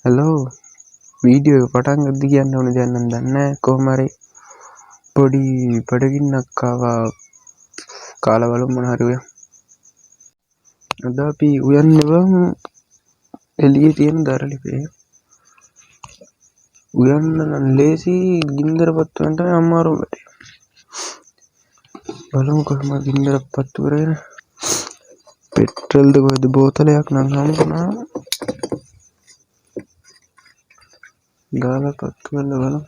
Hello video එක පටන් ගද්දි කියන්න ඕනේ දැන් නම් දන්නේ නැහැ කොහොම හරි පොඩි බඩගින්නක් ආවා කාලා බලමු මොන හරි උයන්. අද අපි උයන්නේවම එළියේ තියෙන දරලිපේ. උයන්න නම් ලේසි ගින්දරපත්තු වෙන තමයි අමාරු වැඩේ. බලමු කොහොමද ගින්දරපත්තු කරගෙන පෙට්‍රල්ද කොහෙද බෝතලයක් නම් හම්බුණා. ගාලා පත්තු වෙන්න බලමු.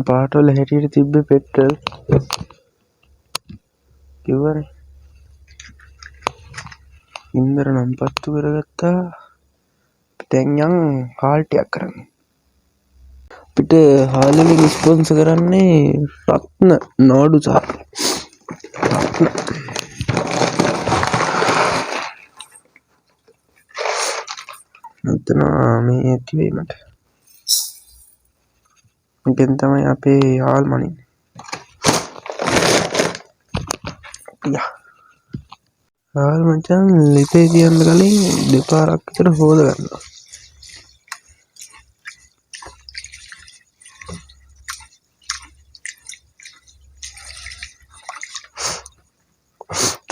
පාටවල හැටියට තිබ්බේ පෙට්‍රල් කිව්වනේ. ගින්දර නම් පත්තු කරගත්තා. දැන් යන් හාල්ටියක් කරන්න. අපිට හාලෙලින් ස්පොන්සර් කරන්නේ රත්න නෝඩු සහ රත්න. මෙතන මේ කිවීමට මෙතෙන් තමයි අපේ හාල් මනින්නේ. හාල් මචං ලිපේ තියන්න කලින් දෙපාරක් විතර හොද ගන්නවා.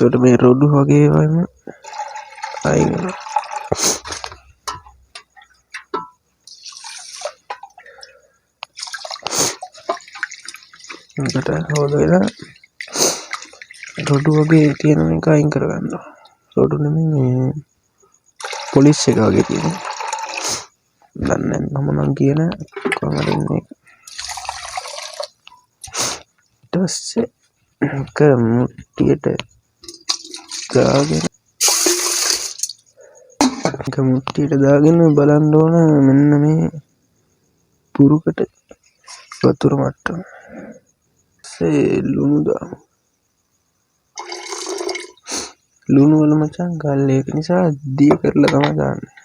එතකොට මේ රොඩු වගේ වයිම අයින් වෙනවා. එතකොට හොදලා රොඩු වගේ තියෙන එක අයින් කරගන්නවා. රොඩු නෙමෙයි මේ පොලිස් එක වගේ තියෙන. දන්නේ නැහැ මම නම් කියන කොහමද ඉන්නේ. ඊට පස්සේ එක මුට්ටියට දාගෙන බලන්න ඕන මෙන්න මේ පුරුකට වතුර මට්ටම. ලුණු දාමු. ලුණු වල මචං ගල් ඒක නිසා දිය කරලා තමයි දාන්නේ.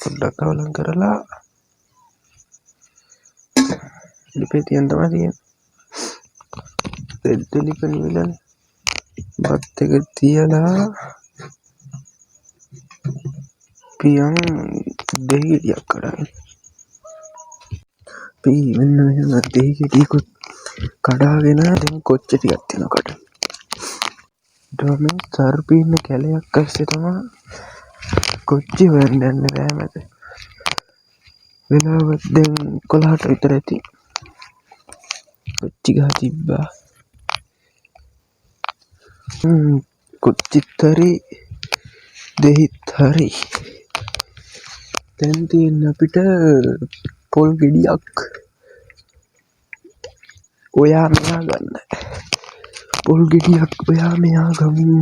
පොඩ්ඩක් අවලං කරලා ලිපේ තියන් තමයි තියෙන්නේ. රෙඩ් ලිප නිවිලනේ. බත් එක තියලා පියන් දෙහි ගෙඩියක් කඩාගෙන. මෙන්න මෙහෙම දෙහි ගෙඩියකුත් කඩාගෙන දැන් කොච්ච ටිකක් තියෙනවා කඩ. ඊට සර්පීන්න කැලයක් ඇස්සේ තමයි කොච්චි වෙන්න යන්නේ බෑ මැද. වෙලාවත් දැන් 11ට විතර ඇති. කොච්චි ගහ තිබ්බා. කොච්චිත් හරි දෙහිත් හරි. දැන් තියෙන අපිට පොල් ගෙඩියක් ඔයා මෙයා ගන්න. පොල් ගෙඩියක් ඔයා මෙයා ගමු.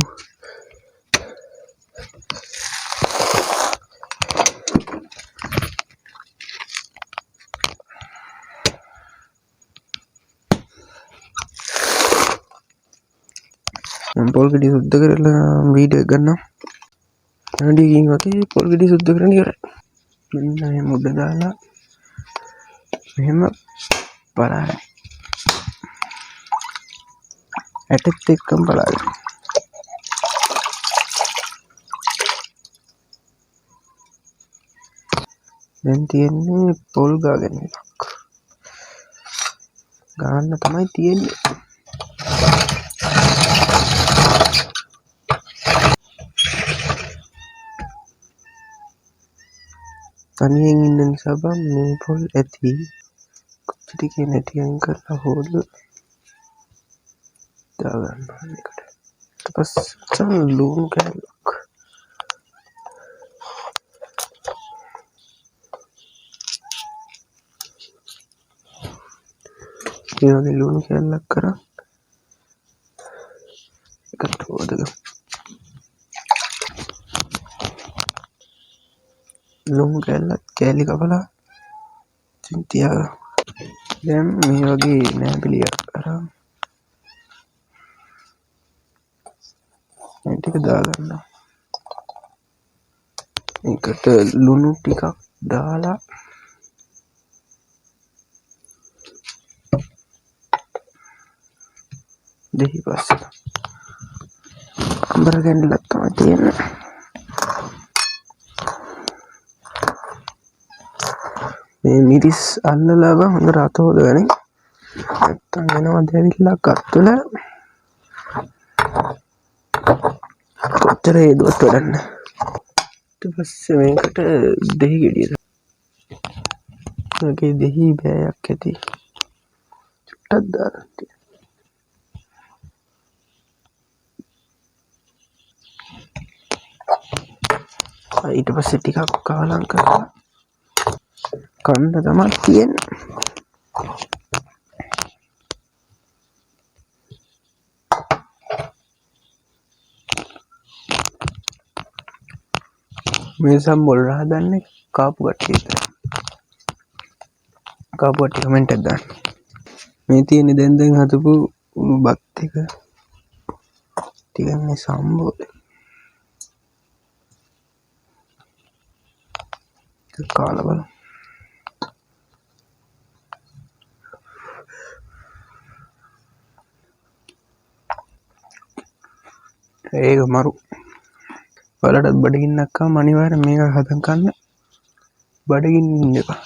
පොල් ගෙඩිය සුද්ධ කරලා වීඩියෝ එක ගන්නවා. වැඩිකින් වගේ පොල් ගෙඩිය සුද්ධ කරන්න ඉවරයි. මෙන්න මේ මුඩ දාලා මෙහෙම බලන්න. ඇටත් එක්කම බලන්න. දැන් තියෙන්නේ පොල් ගාගෙන එකක්. ගන්න තමයි තියෙන්නේ. තනියෙන් ඉන්න නිසා බං මේ පොල් ඇති. කොච්චර ටිකේ නැටි අයින් කරලා හොල්ල දාගන්නවා මේකට. ඊට පස්සේ ලුණු කැලක්. මේ වගේ ලුණු කැලක් කරා එකට හොදගමු. ලුණු කැල්ලත් කෑලි කපලා තියාගන්න. දැන් මේ වගේ නෑපිලියක් අරන් මේ ටික දාගන්න. ඒකට ලුණු ටිකක් දාලා දෙහි පස්සේ අඹර ගැන්ඩලක් තමයි තියෙන්නේ. මේ මිරිස් අල්ලලා බං හොඳට අත හොදගනින්. නැත්තම් එනවා දැවිල්ලක් අත්වල කොච්චර හේදුවත් වැඩක් නැහැ. ඊට පස්සේ මේකට දෙහි ගෙඩිය මේකේ දෙහි බෑයක් ඇති චුට්ටක් දාලා තියෙනවා. ඊට පස්සේ ටිකක් කාලම් කරලා කන්න තමයි තියෙන්නේ. මේ සම්බොල් හදන්නේ කාපු කට්ටිය විතරයි. කාපු කට්ටිය කමෙන්ට් එකක් දාන්න. මේ තියෙන්නේ දැන් හදපු බත් එක. ටිකක් මේ සම්බොල් කාලා බලමු. ඒක මරු. ඔයාලටත් බඩගින්නක් ආවම අනිවාර්යෙන් මේක හදන් කන්න. බඩගින්න ඉන්න එපා.